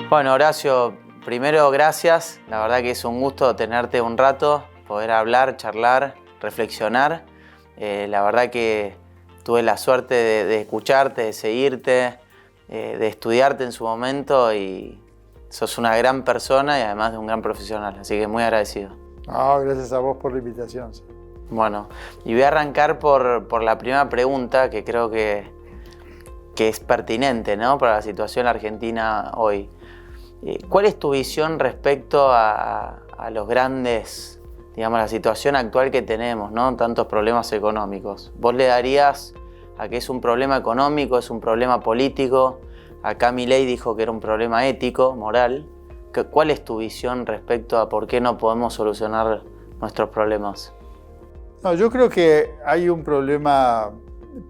Bueno, Horacio, primero gracias. La verdad que es un gusto tenerte un rato, poder hablar, charlar, reflexionar. La verdad que tuve la suerte de escucharte, de seguirte, de estudiarte en su momento y sos una gran persona y además de un gran profesional, así que muy agradecido. Gracias a vos por la invitación. Bueno, y voy a arrancar por la primera pregunta que creo que es pertinente, ¿no?, para la situación argentina hoy. ¿Cuál es tu visión respecto a los grandes, digamos, la situación actual que tenemos, ¿no?, tantos problemas económicos? ¿Vos le darías a que es un problema económico, es un problema político? Acá Milei dijo que era un problema ético, moral. ¿Cuál es tu visión respecto a por qué no podemos solucionar nuestros problemas? No, yo creo que hay un problema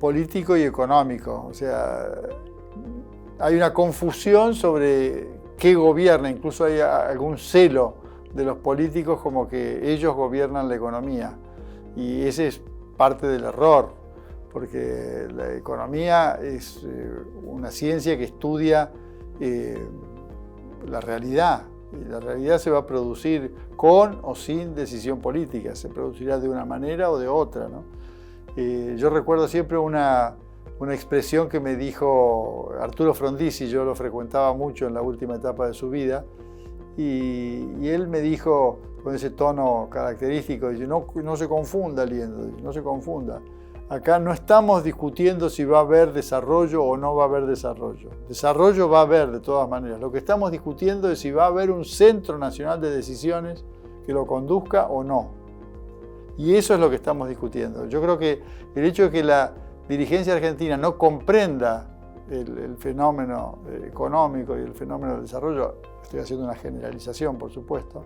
político y económico. O sea, hay una confusión sobre qué gobierna. Incluso hay algún celo de los políticos como que ellos gobiernan la economía. Y ese es parte del error, porque la economía es una ciencia que estudia la realidad. Y la realidad se va a producir con o sin decisión política, se producirá de una manera o de otra, ¿no? Yo recuerdo siempre una expresión que me dijo Arturo Frondizi, yo lo frecuentaba mucho en la última etapa de su vida, y él me dijo con ese tono característico, dice, no se confunda, Liendo, no se confunda. Acá no estamos discutiendo si va a haber desarrollo o no va a haber desarrollo. Desarrollo va a haber de todas maneras. Lo que estamos discutiendo es si va a haber un centro nacional de decisiones que lo conduzca o no. Y eso es lo que estamos discutiendo. Yo creo que el hecho de que la dirigencia argentina no comprenda el fenómeno económico y el fenómeno del desarrollo, estoy haciendo una generalización, por supuesto,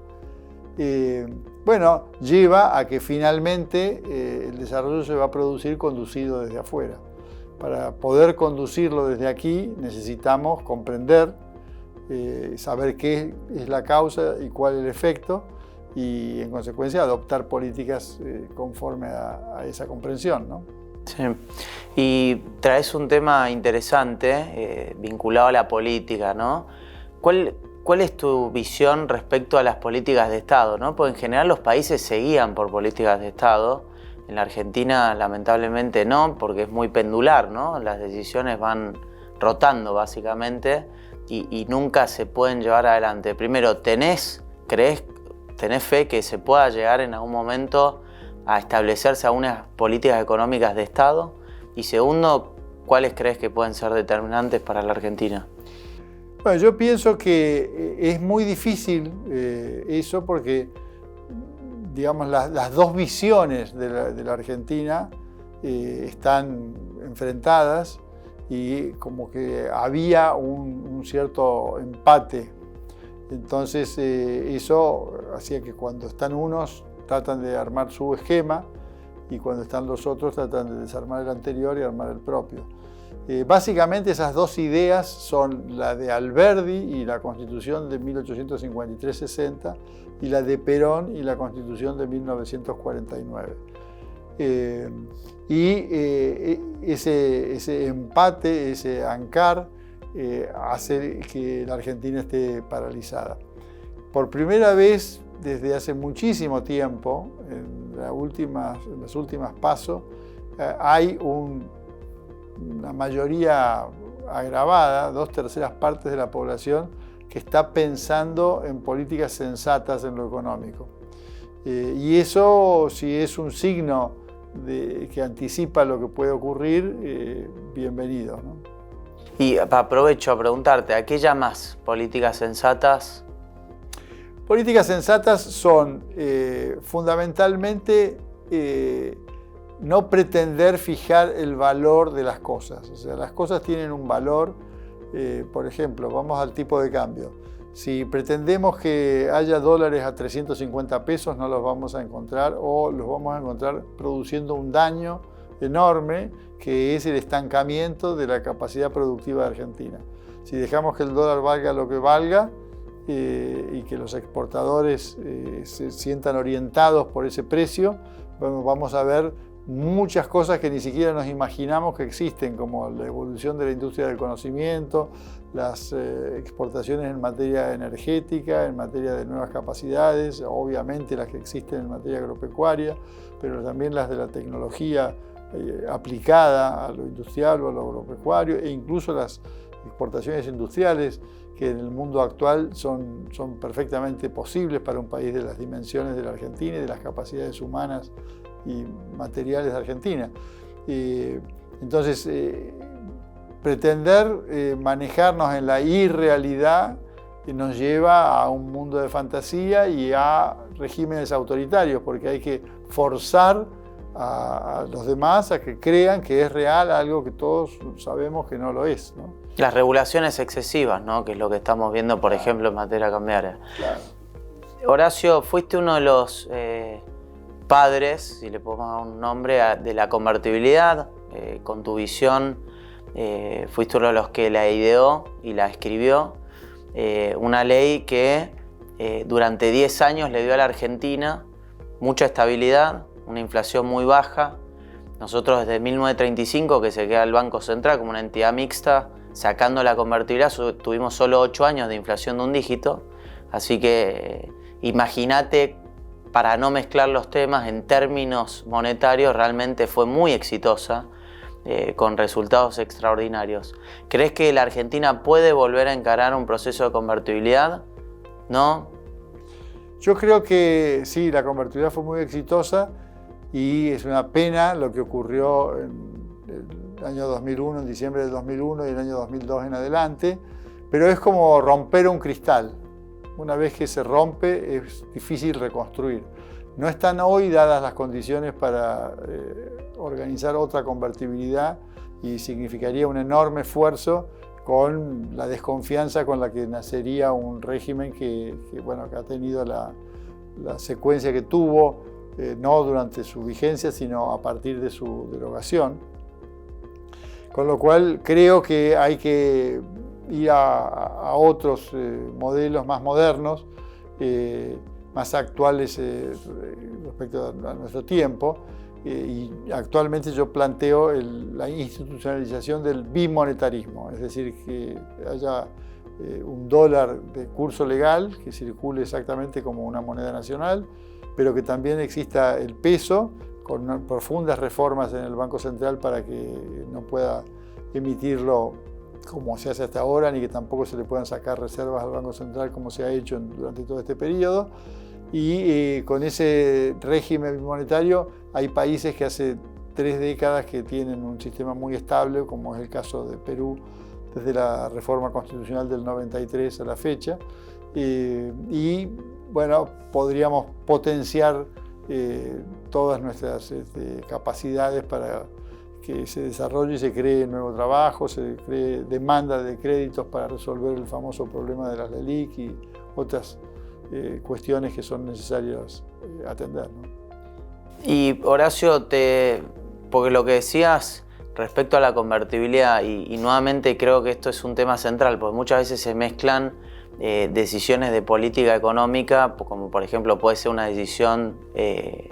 lleva a que finalmente el desarrollo se va a producir conducido desde afuera. Para poder conducirlo desde aquí necesitamos comprender, saber qué es la causa y cuál es el efecto y en consecuencia adoptar políticas conforme a esa comprensión, ¿no? Sí. Y traes un tema interesante vinculado a la política, ¿no? ¿Cuál es tu visión respecto a las políticas de Estado, ¿no? Porque en general los países se guían por políticas de Estado. En la Argentina lamentablemente no, porque es muy pendular, ¿no? Las decisiones van rotando básicamente y nunca se pueden llevar adelante. Primero, ¿tenés fe que se pueda llegar en algún momento a establecerse algunas políticas económicas de Estado? Y segundo, ¿cuáles crees que pueden ser determinantes para la Argentina? Bueno, yo pienso que es muy difícil eso porque, digamos, las dos visiones de la Argentina están enfrentadas y como que había un cierto empate. Entonces eso hacía que cuando están unos tratan de armar su esquema y cuando están los otros tratan de desarmar el anterior y armar el propio. Básicamente esas dos ideas son la de Alberdi y la Constitución de 1853-60 y la de Perón y la Constitución de 1949. Ese empate, ese ancar, hace que la Argentina esté paralizada. Por primera vez desde hace muchísimo tiempo, en las últimas PASO, hay una mayoría agravada, 2/3 partes de la población, que está pensando en políticas sensatas en lo económico. Y eso, si es un signo que anticipa lo que puede ocurrir, bienvenido, ¿no? Y aprovecho a preguntarte, ¿a qué llamas políticas sensatas? Políticas sensatas son fundamentalmente no pretender fijar el valor de las cosas. O sea, las cosas tienen un valor. Por ejemplo, vamos al tipo de cambio. Si pretendemos que haya dólares a 350 pesos, no los vamos a encontrar o los vamos a encontrar produciendo un daño enorme que es el estancamiento de la capacidad productiva de Argentina. Si dejamos que el dólar valga lo que valga y que los exportadores se sientan orientados por ese precio, bueno, vamos a ver muchas cosas que ni siquiera nos imaginamos que existen, como la evolución de la industria del conocimiento, las exportaciones en materia energética, en materia de nuevas capacidades, obviamente las que existen en materia agropecuaria, pero también las de la tecnología aplicada a lo industrial o a lo agropecuario, e incluso las exportaciones industriales que en el mundo actual son perfectamente posibles para un país de las dimensiones de la Argentina y de las capacidades humanas y materiales de Argentina. Entonces, pretender manejarnos en la irrealidad nos lleva a un mundo de fantasía y a regímenes autoritarios, porque hay que forzar a los demás a que crean que es real algo que todos sabemos que no lo es, ¿no? Las regulaciones excesivas, ¿no? Que es lo que estamos viendo, por ejemplo, en materia cambiaria. Claro. Horacio, fuiste uno de los padres, si le podemos dar un nombre, de la convertibilidad. Con tu visión, fuiste uno de los que la ideó y la escribió. Una ley que durante 10 años le dio a la Argentina mucha estabilidad, una inflación muy baja. Nosotros desde 1935, que se queda el Banco Central como una entidad mixta, sacando la convertibilidad, tuvimos solo 8 años de inflación de un dígito. Así que imagínate, para no mezclar los temas, en términos monetarios realmente fue muy exitosa, con resultados extraordinarios. ¿Crees que la Argentina puede volver a encarar un proceso de convertibilidad? ¿No? Yo creo que sí, la convertibilidad fue muy exitosa y es una pena lo que ocurrió en el año 2001, en diciembre del 2001 y el año 2002 en adelante, pero es como romper un cristal. Una vez que se rompe es difícil reconstruir. No están hoy dadas las condiciones para organizar otra convertibilidad y significaría un enorme esfuerzo con la desconfianza con la que nacería un régimen que ha tenido la secuencia que tuvo, no durante su vigencia, sino a partir de su derogación. Con lo cual creo que hay que ir a otros modelos más modernos, más actuales respecto a nuestro tiempo. Y actualmente yo planteo la institucionalización del bimonetarismo, es decir, que haya un dólar de curso legal que circule exactamente como una moneda nacional, pero que también exista el peso con profundas reformas en el Banco Central para que no pueda emitirlo como se hace hasta ahora, ni que tampoco se le puedan sacar reservas al Banco Central como se ha hecho durante todo este periodo. Y con ese régimen monetario hay países que hace 3 décadas que tienen un sistema muy estable, como es el caso de Perú, desde la reforma constitucional del 93 a la fecha. Y bueno, podríamos potenciar todas nuestras capacidades para que se desarrolle y se cree nuevo trabajo, se cree demanda de créditos para resolver el famoso problema de las LELIQ y otras cuestiones que son necesarias atender, ¿no? Y Horacio, porque lo que decías respecto a la convertibilidad, y nuevamente creo que esto es un tema central, porque muchas veces se mezclan decisiones de política económica, como por ejemplo puede ser una decisión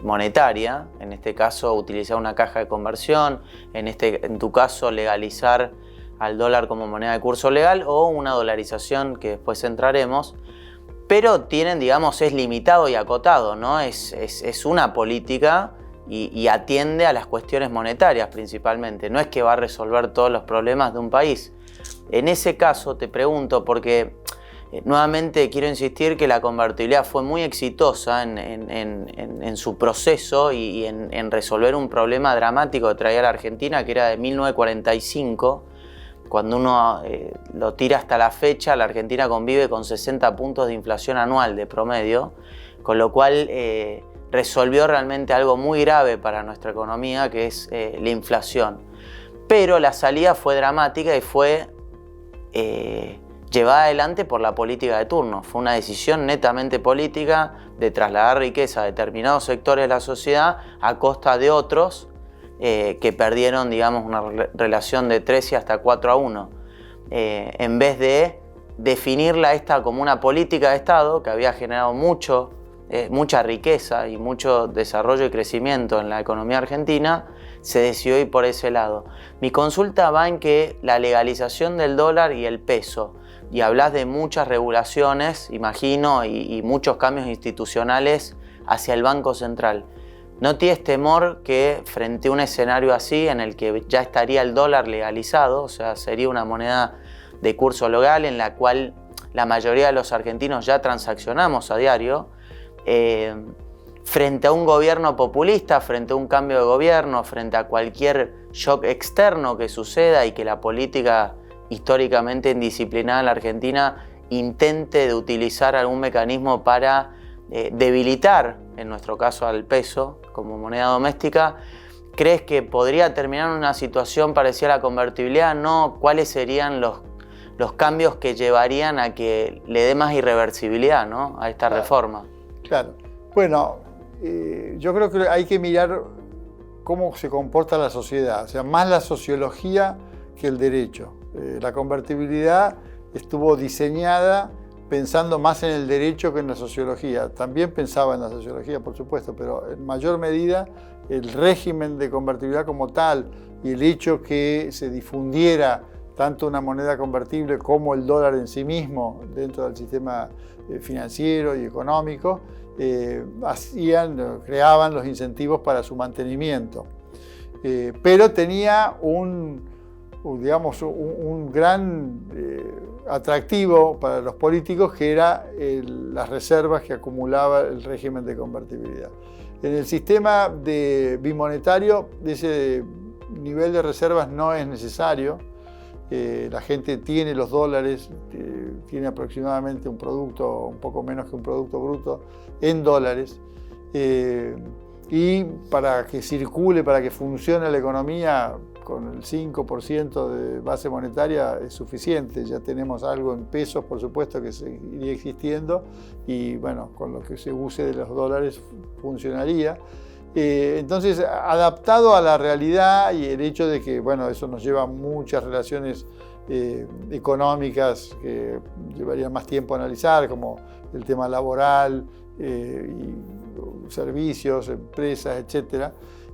monetaria, en este caso utilizar una caja de conversión, en tu caso legalizar al dólar como moneda de curso legal, o una dolarización que después entraremos. Pero tienen, digamos, es limitado y acotado, ¿no? Es una política y atiende a las cuestiones monetarias principalmente. No es que va a resolver todos los problemas de un país. En ese caso te pregunto, porque nuevamente quiero insistir que la convertibilidad fue muy exitosa en su proceso y en resolver un problema dramático que traía la Argentina, que era de 1945. Cuando uno lo tira hasta la fecha, la Argentina convive con 60 puntos de inflación anual de promedio, con lo cual resolvió realmente algo muy grave para nuestra economía, que es la inflación. Pero la salida fue dramática y fue llevada adelante por la política de turno. Fue una decisión netamente política de trasladar riqueza a determinados sectores de la sociedad a costa de otros, que perdieron, digamos, una relación de 3 y hasta 4-1, en vez de definirla esta como una política de Estado que había generado mucho mucha riqueza y mucho desarrollo y crecimiento en la economía argentina, se decidió ir por ese lado. Mi consulta va en que la legalización del dólar y el peso, y hablas de muchas regulaciones, imagino, y muchos cambios institucionales hacia el Banco Central. ¿No tienes temor que frente a un escenario así, en el que ya estaría el dólar legalizado, o sea, sería una moneda de curso legal en la cual la mayoría de los argentinos ya transaccionamos a diario, frente a un gobierno populista, frente a un cambio de gobierno, frente a cualquier shock externo que suceda y que la política históricamente indisciplinada en la Argentina intente de utilizar algún mecanismo para debilitar, en nuestro caso al peso como moneda doméstica? ¿Crees que podría terminar en una situación parecida a la convertibilidad? ¿No? ¿Cuáles serían los cambios que llevarían a que le dé más irreversibilidad, ¿no?, a esta reforma? Claro. Bueno, yo creo que hay que mirar cómo se comporta la sociedad, o sea, más la sociología que el derecho. La convertibilidad estuvo diseñada pensando más en el derecho que en la sociología. También pensaba en la sociología, por supuesto, pero en mayor medida el régimen de convertibilidad como tal y el hecho que se difundiera tanto una moneda convertible como el dólar en sí mismo dentro del sistema financiero y económico, creaban los incentivos para su mantenimiento. Pero tenía un gran atractivo para los políticos, que era las reservas que acumulaba el régimen de convertibilidad. En el sistema bimonetario, ese nivel de reservas no es necesario. La gente tiene los dólares, tiene aproximadamente un producto, un poco menos que un producto bruto, en dólares. Y para que circule, para que funcione la economía, con el 5% de base monetaria es suficiente. Ya tenemos algo en pesos, por supuesto, que seguiría existiendo, y bueno, con lo que se use de los dólares funcionaría. Entonces, adaptado a la realidad y el hecho de que, bueno, eso nos lleva a muchas relaciones económicas que llevaría más tiempo a analizar, como el tema laboral, y servicios, empresas, etcétera,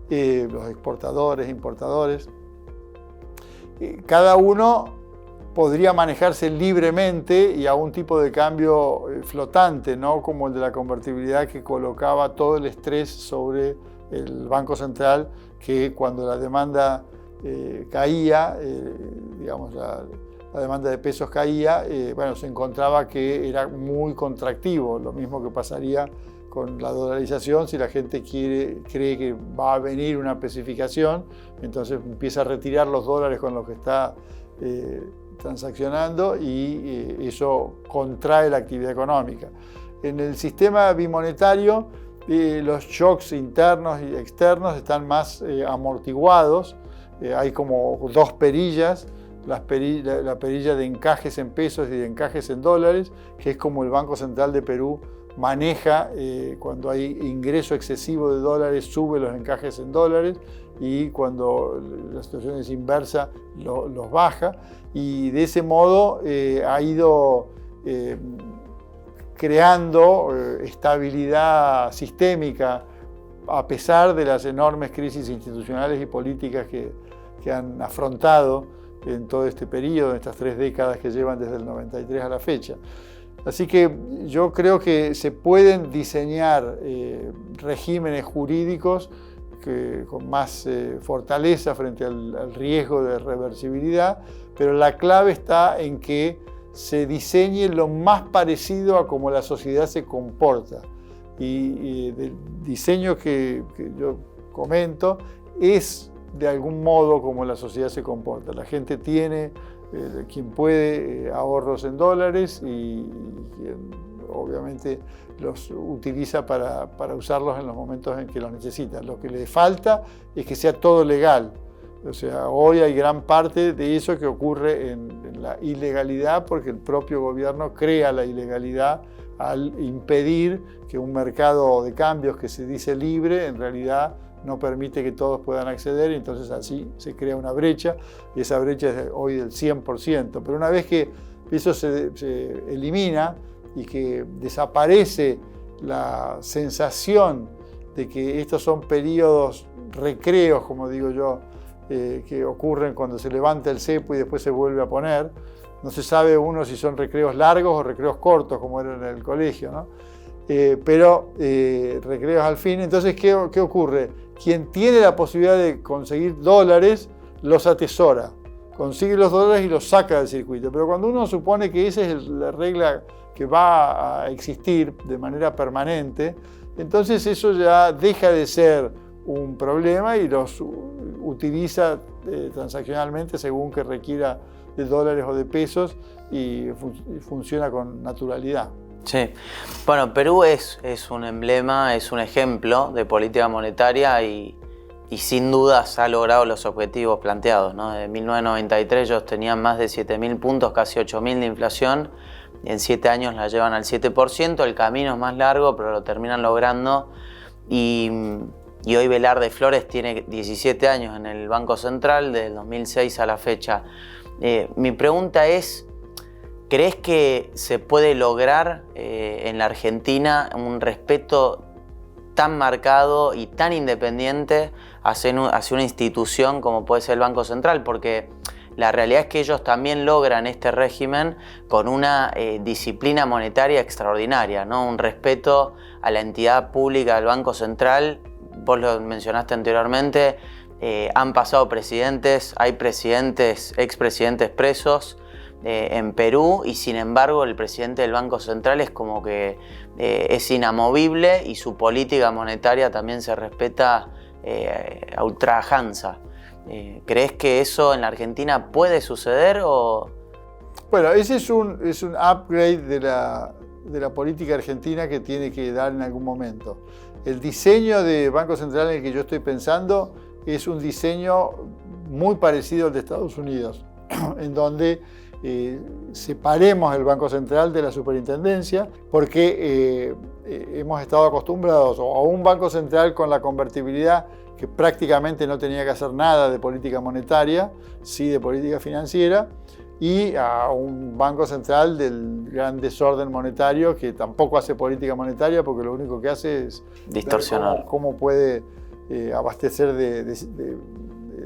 los exportadores, importadores. Cada uno podría manejarse libremente y a un tipo de cambio flotante, no como el de la convertibilidad, que colocaba todo el estrés sobre el Banco Central, que cuando la demanda caía, la demanda de pesos caía, se encontraba que era muy contractivo, lo mismo que pasaría con la dolarización. Si la gente cree que va a venir una especificación, entonces empieza a retirar los dólares con los que está transaccionando, y eso contrae la actividad económica. En el sistema bimonetario, los shocks internos y externos están más amortiguados. Hay como dos perillas, la perilla de encajes en pesos y de encajes en dólares, que es como el Banco Central de Perú maneja. Cuando hay ingreso excesivo de dólares, sube los encajes en dólares, y cuando la situación es inversa, los baja. Y de ese modo ha ido creando estabilidad sistémica, a pesar de las enormes crisis institucionales y políticas que han afrontado en todo este periodo, en estas 3 décadas que llevan desde el 93 a la fecha. Así que yo creo que se pueden diseñar regímenes jurídicos con más fortaleza frente al riesgo de reversibilidad, pero la clave está en que se diseñe lo más parecido a cómo la sociedad se comporta. Y el diseño que yo comento es de algún modo como la sociedad se comporta. La gente tiene, quien puede, ahorros en dólares, y quien obviamente los utiliza para usarlos en los momentos en que los necesita. Lo que le falta es que sea todo legal. O sea, hoy hay gran parte de eso que ocurre en la ilegalidad, porque el propio gobierno crea la ilegalidad al impedir que un mercado de cambios que se dice libre, en realidad no permite que todos puedan acceder, y entonces así se crea una brecha, y esa brecha es hoy del 100%. Pero una vez que eso se elimina y que desaparece la sensación de que estos son periodos recreos, como digo yo, que ocurren cuando se levanta el cepo y después se vuelve a poner. No se sabe uno si son recreos largos o recreos cortos, como era en el colegio, ¿no? Pero recreos al fin. Entonces, ¿qué ocurre? Quien tiene la posibilidad de conseguir dólares, los atesora. Consigue los dólares y los saca del circuito. Pero cuando uno supone que esa es la regla que va a existir de manera permanente, entonces eso ya deja de ser un problema y los utiliza transaccionalmente según que requiera de dólares o de pesos y funciona con naturalidad. Sí. Bueno, Perú es un emblema, es un ejemplo de política monetaria y sin dudas ha logrado los objetivos planteados, ¿no? En 1993 ellos tenían más de 7.000 puntos, casi 8.000 de inflación. En 7 años la llevan al 7%, el camino es más largo, pero lo terminan logrando. Y hoy Velarde Flores tiene 17 años en el Banco Central, del 2006 a la fecha. Mi pregunta es, ¿crees que se puede lograr en la Argentina un respeto tan marcado y tan independiente hacia una institución como puede ser el Banco Central? Porque la realidad es que ellos también logran este régimen con una disciplina monetaria extraordinaria, ¿no? Un respeto a la entidad pública del Banco Central. Vos lo mencionaste anteriormente, han pasado presidentes, hay presidentes, expresidentes presos en Perú y sin embargo el presidente del Banco Central es como que es inamovible y su política monetaria también se respeta a ultrajanza. ¿Crees que eso en la Argentina puede suceder o...? Bueno, ese es un upgrade de la política argentina que tiene que dar en algún momento. El diseño de Banco Central en el que yo estoy pensando es un diseño muy parecido al de Estados Unidos, en donde separemos el Banco Central de la superintendencia, porque hemos estado acostumbrados a un Banco Central con la convertibilidad que prácticamente no tenía que hacer nada de política monetaria, sí de política financiera, y a un Banco Central del gran desorden monetario que tampoco hace política monetaria porque lo único que hace es distorsionar cómo puede abastecer de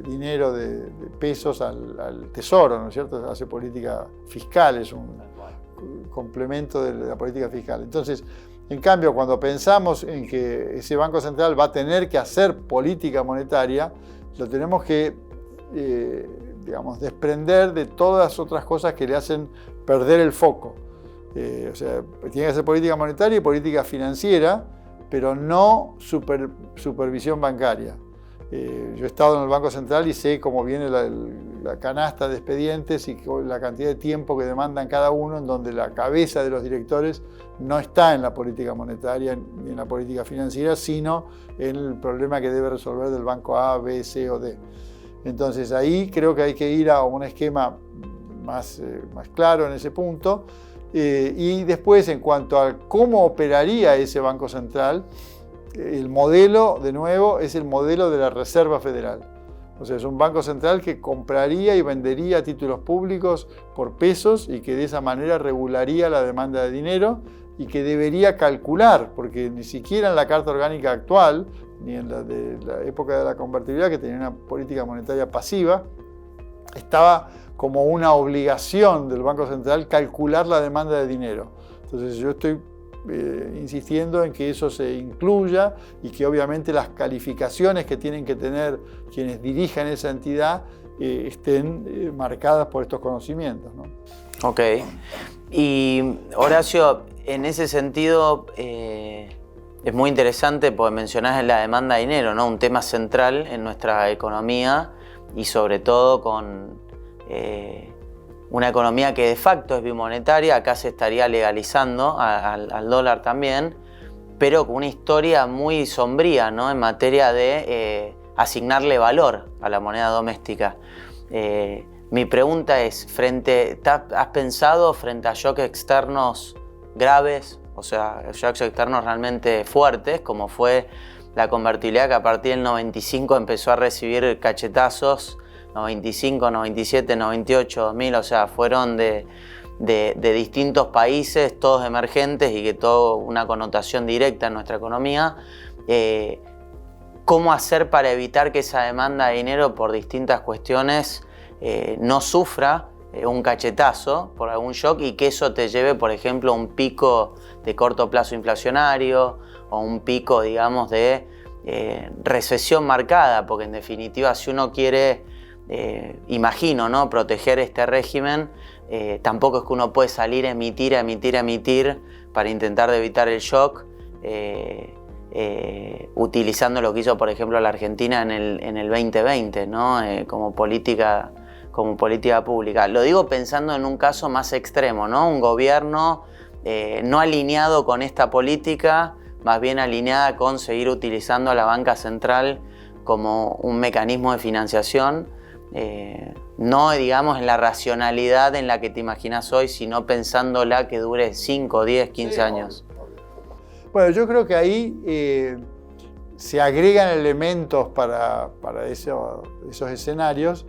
dinero, de pesos al tesoro, ¿no es cierto? Hace política fiscal, es un complemento de la política fiscal. Entonces, en cambio, cuando pensamos en que ese Banco Central va a tener que hacer política monetaria, lo tenemos que digamos, desprender de todas las otras cosas que le hacen perder el foco. O sea, tiene que hacer política monetaria y política financiera, pero no supervisión bancaria. Yo he estado en el Banco Central y sé cómo viene la canasta de expedientes y la cantidad de tiempo que demandan cada uno, en donde la cabeza de los directores no está en la política monetaria ni en la política financiera, sino en el problema que debe resolver del banco A, B, C o D. Entonces ahí creo que hay que ir a un esquema más claro en ese punto. Y después, en cuanto a cómo operaría ese Banco Central, el modelo, de nuevo, es el modelo de la Reserva Federal. O sea, es un banco central que compraría y vendería títulos públicos por pesos y que de esa manera regularía la demanda de dinero y que debería calcular, porque ni siquiera en la Carta Orgánica actual, ni en la de la época de la convertibilidad, que tenía una política monetaria pasiva, estaba como una obligación del Banco Central calcular la demanda de dinero. Entonces yo estoy insistiendo en que eso se incluya y que obviamente las calificaciones que tienen que tener quienes dirijan esa entidad estén marcadas por estos conocimientos, ¿no? Ok. Y Horacio, en ese sentido es muy interesante porque mencionás la demanda de dinero, ¿no? Un tema central en nuestra economía y sobre todo con una economía que de facto es bimonetaria. Acá se estaría legalizando al dólar también, pero con una historia muy sombría, ¿no? En materia de asignarle valor a la moneda doméstica. Mi pregunta es, ¿has pensado frente a shocks externos graves, o sea, shocks externos realmente fuertes, como fue la convertibilidad que a partir del 95 empezó a recibir cachetazos, 95, 97, 98, 2000, o sea, fueron de de distintos países, todos emergentes y que todo una connotación directa en nuestra economía. ¿Cómo hacer para evitar que esa demanda de dinero por distintas cuestiones no sufra un cachetazo por algún shock y que eso te lleve, por ejemplo, a un pico de corto plazo inflacionario o un pico, digamos, de recesión marcada? Porque en definitiva, si uno quiere, imagino, ¿no?, proteger este régimen, tampoco es que uno puede salir a emitir para intentar evitar el shock, utilizando lo que hizo, por ejemplo, la Argentina en el 2020, ¿no?, como política pública. Lo digo pensando en un caso más extremo, ¿no? Un gobierno no alineado con esta política, más bien alineada con seguir utilizando a la banca central como un mecanismo de financiación, no, digamos, en la racionalidad en la que te imaginas hoy, sino pensándola que dure 5, 10, 15 años. Bueno, yo creo que ahí se agregan elementos para esos escenarios,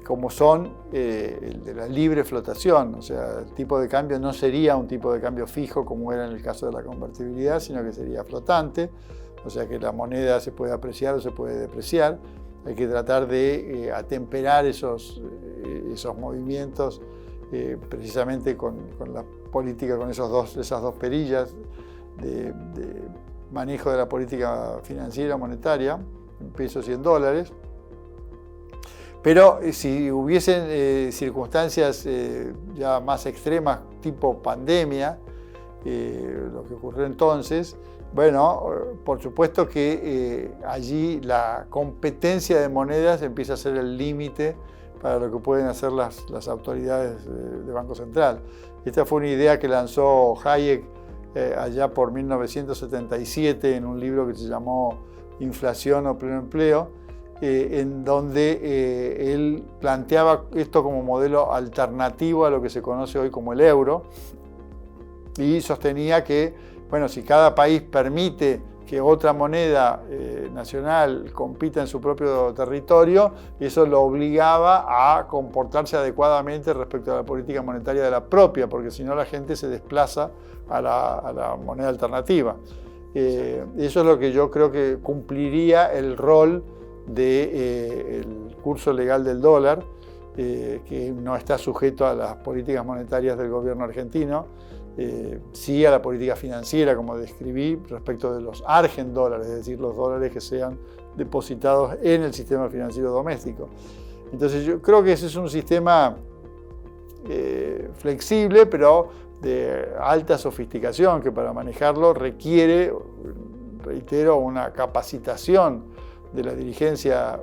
como son el de la libre flotación. O sea, el tipo de cambio no sería un tipo de cambio fijo como era en el caso de la convertibilidad, sino que sería flotante, o sea que la moneda se puede apreciar o se puede depreciar. Hay que tratar de atemperar esos movimientos precisamente con la política, con esas dos perillas de manejo de la política financiera monetaria, en pesos y en dólares. Pero si hubiesen circunstancias ya más extremas, tipo pandemia, lo que ocurrió entonces, bueno, por supuesto que allí la competencia de monedas empieza a ser el límite para lo que pueden hacer las autoridades de Banco Central. Esta fue una idea que lanzó Hayek allá por 1977 en un libro que se llamó Inflación o Pleno Empleo, en donde él planteaba esto como modelo alternativo a lo que se conoce hoy como el euro, y sostenía que, bueno, si cada país permite que otra moneda nacional compita en su propio territorio, eso lo obligaba a comportarse adecuadamente respecto a la política monetaria de la propia, porque si no la gente se desplaza a la moneda alternativa. Eso es lo que yo creo que cumpliría el rol del curso legal del dólar, que no está sujeto a las políticas monetarias del gobierno argentino, sí a la política financiera, como describí, respecto de los argendólares, es decir, los dólares que sean depositados en el sistema financiero doméstico. Entonces yo creo que ese es un sistema flexible, pero de alta sofisticación, que para manejarlo requiere, reitero, una capacitación de la dirigencia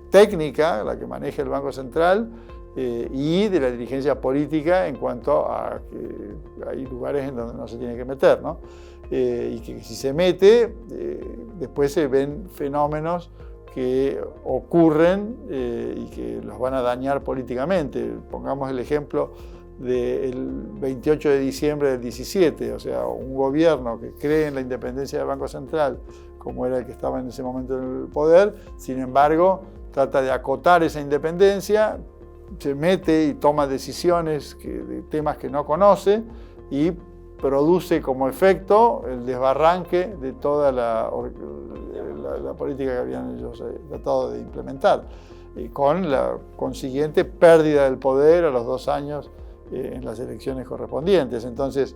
técnica, la que maneja el Banco Central, y de la dirigencia política en cuanto a que hay lugares en donde no se tiene que meter, ¿no? Y que si se mete, después se ven fenómenos que ocurren y que los van a dañar políticamente. Pongamos el ejemplo del 28 de diciembre del 17, o sea, un gobierno que cree en la independencia del Banco Central, como era el que estaba en ese momento en el poder, sin embargo, trata de acotar esa independencia, se mete y toma decisiones de temas que no conoce y produce como efecto el desbarranque de toda la política que habían ellos tratado de implementar, con la consiguiente pérdida del poder a los 2 años en las elecciones correspondientes. Entonces,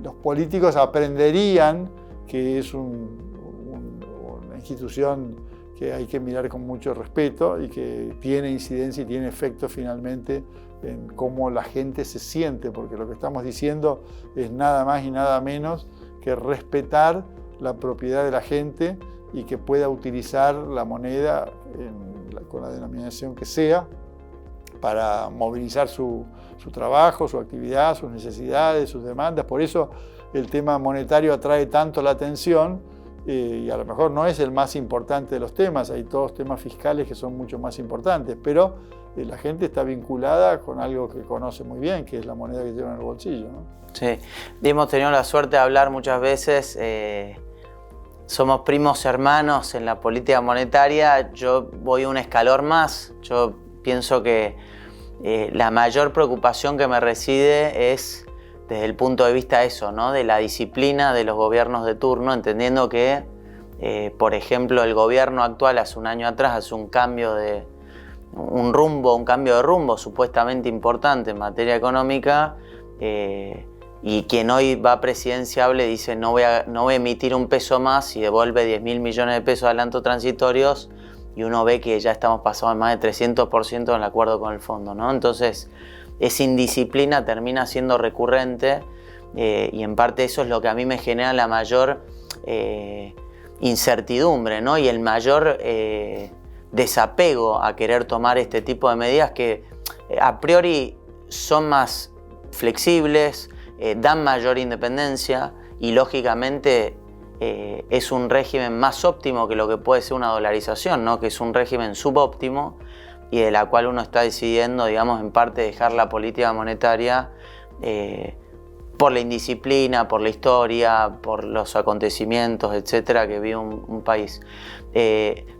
los políticos aprenderían que es una institución que hay que mirar con mucho respeto y que tiene incidencia y tiene efecto finalmente en cómo la gente se siente, porque lo que estamos diciendo es nada más y nada menos que respetar la propiedad de la gente y que pueda utilizar la moneda con la denominación que sea para movilizar su trabajo, su actividad, sus necesidades, sus demandas. Por eso el tema monetario atrae tanto la atención y a lo mejor no es el más importante de los temas, hay todos temas fiscales que son mucho más importantes, pero la gente está vinculada con algo que conoce muy bien, que es la moneda que lleva en el bolsillo, ¿no? Sí, hemos tenido la suerte de hablar muchas veces, somos primos hermanos en la política monetaria. Yo voy un escalón más, yo pienso que la mayor preocupación que me reside es desde el punto de vista de eso, ¿no? De la disciplina de los gobiernos de turno, entendiendo que, por ejemplo, el gobierno actual hace un año atrás hace un cambio de rumbo supuestamente importante en materia económica, y quien hoy va presidenciable dice no voy a emitir un peso más y devuelve 10.000 millones de pesos de adelantos transitorios, y uno ve que ya estamos pasando más de 300% en el acuerdo con el fondo, ¿no? Entonces, esa indisciplina termina siendo recurrente, y en parte eso es lo que a mí me genera la mayor incertidumbre, ¿no? Y el mayor desapego a querer tomar este tipo de medidas que a priori son más flexibles, dan mayor independencia y lógicamente es un régimen más óptimo que lo que puede ser una dolarización, ¿no? Que es un régimen subóptimo y de la cual uno está decidiendo, digamos, en parte dejar la política monetaria por la indisciplina, por la historia, por los acontecimientos, etcétera, que vive un país.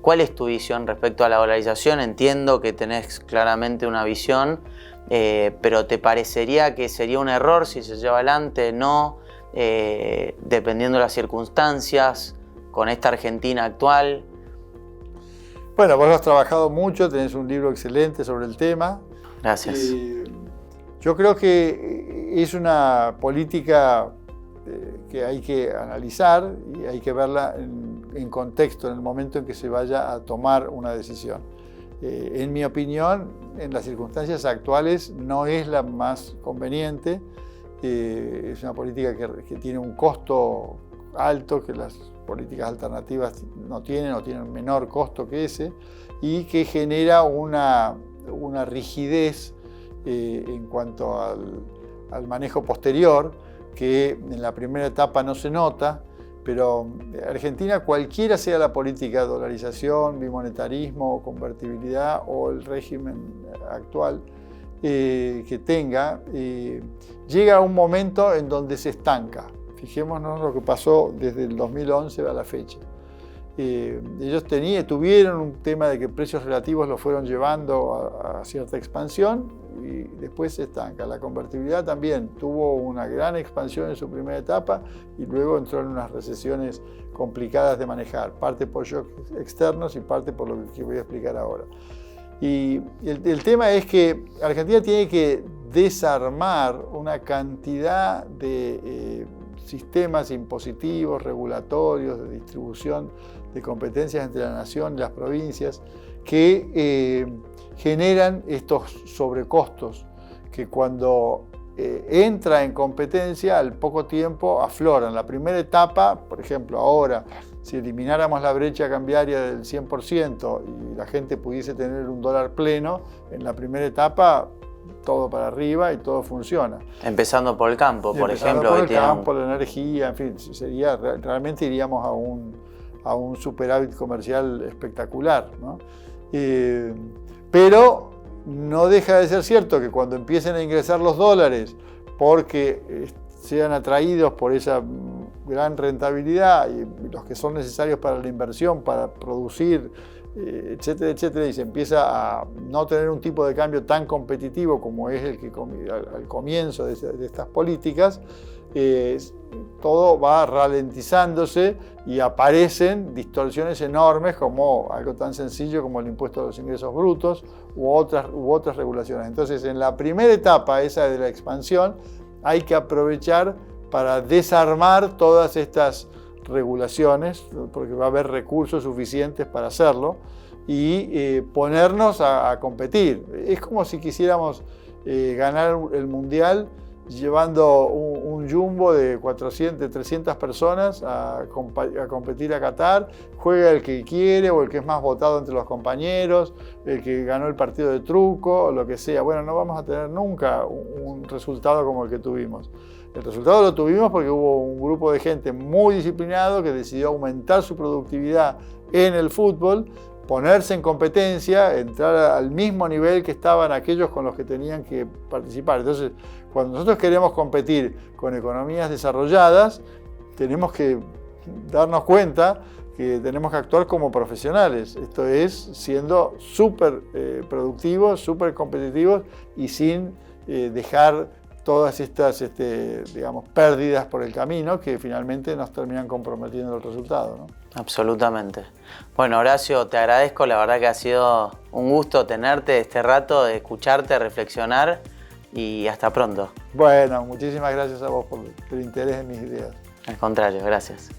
¿Cuál es tu visión respecto a la dolarización? Entiendo que tenés claramente una visión, pero ¿te parecería que sería un error si se lleva adelante? ¿No? Dependiendo de las circunstancias, con esta Argentina actual. Bueno, vos has trabajado mucho, tenés un libro excelente sobre el tema. Gracias. Yo creo que es una política que hay que analizar y hay que verla en contexto, en el momento en que se vaya a tomar una decisión. En mi opinión, en las circunstancias actuales no es la más conveniente. Es una política que tiene un costo alto que las políticas alternativas no tienen menor costo que ese, y que genera una rigidez en cuanto al manejo posterior, que en la primera etapa no se nota, pero Argentina, cualquiera sea la política, dolarización, bimonetarismo, convertibilidad o el régimen actual que tenga, llega a un momento en donde se estanca. Fijémonos lo que pasó desde el 2011 a la fecha. Ellos tuvieron un tema de que precios relativos lo fueron llevando a cierta expansión y después se estanca. La convertibilidad también tuvo una gran expansión en su primera etapa y luego entró en unas recesiones complicadas de manejar, parte por shocks externos y parte por lo que voy a explicar ahora. Y el tema es que Argentina tiene que desarmar una cantidad de sistemas impositivos, regulatorios, de distribución de competencias entre la nación y las provincias que generan estos sobrecostos que cuando entra en competencia al poco tiempo afloran. La primera etapa, por ejemplo, ahora, si elimináramos la brecha cambiaria del 100% y la gente pudiese tener un dólar pleno, en la primera etapa todo para arriba y todo funciona. Empezando por el campo, por ejemplo. Por el campo, la energía, en fin, realmente iríamos a un superávit comercial espectacular, ¿no? Pero no deja de ser cierto que cuando empiecen a ingresar los dólares porque sean atraídos por esa gran rentabilidad y los que son necesarios para la inversión, para producir, etcétera, etcétera, y se empieza a no tener un tipo de cambio tan competitivo como es el que al comienzo de estas políticas, todo va ralentizándose y aparecen distorsiones enormes como algo tan sencillo como el impuesto a los ingresos brutos u otras regulaciones. Entonces, en la primera etapa, esa de la expansión, hay que aprovechar para desarmar todas estas regulaciones, porque va a haber recursos suficientes para hacerlo, y ponernos a competir. Es como si quisiéramos ganar el Mundial llevando un jumbo de 300 personas a competir a Qatar. Juega el que quiere o el que es más votado entre los compañeros, el que ganó el partido de truco o lo que sea. Bueno, no vamos a tener nunca un resultado como el que tuvimos. El resultado lo tuvimos porque hubo un grupo de gente muy disciplinado que decidió aumentar su productividad en el fútbol, ponerse en competencia, entrar al mismo nivel que estaban aquellos con los que tenían que participar. Entonces, cuando nosotros queremos competir con economías desarrolladas, tenemos que darnos cuenta que tenemos que actuar como profesionales, esto es, siendo súper productivos, súper competitivos y sin dejar todas estas digamos, pérdidas por el camino que finalmente nos terminan comprometiendo el resultado, ¿no? Absolutamente. Bueno, Horacio, te agradezco, la verdad que ha sido un gusto tenerte este rato, de escucharte, reflexionar y hasta pronto. Bueno, muchísimas gracias a vos por el interés en mis ideas. Al contrario, gracias.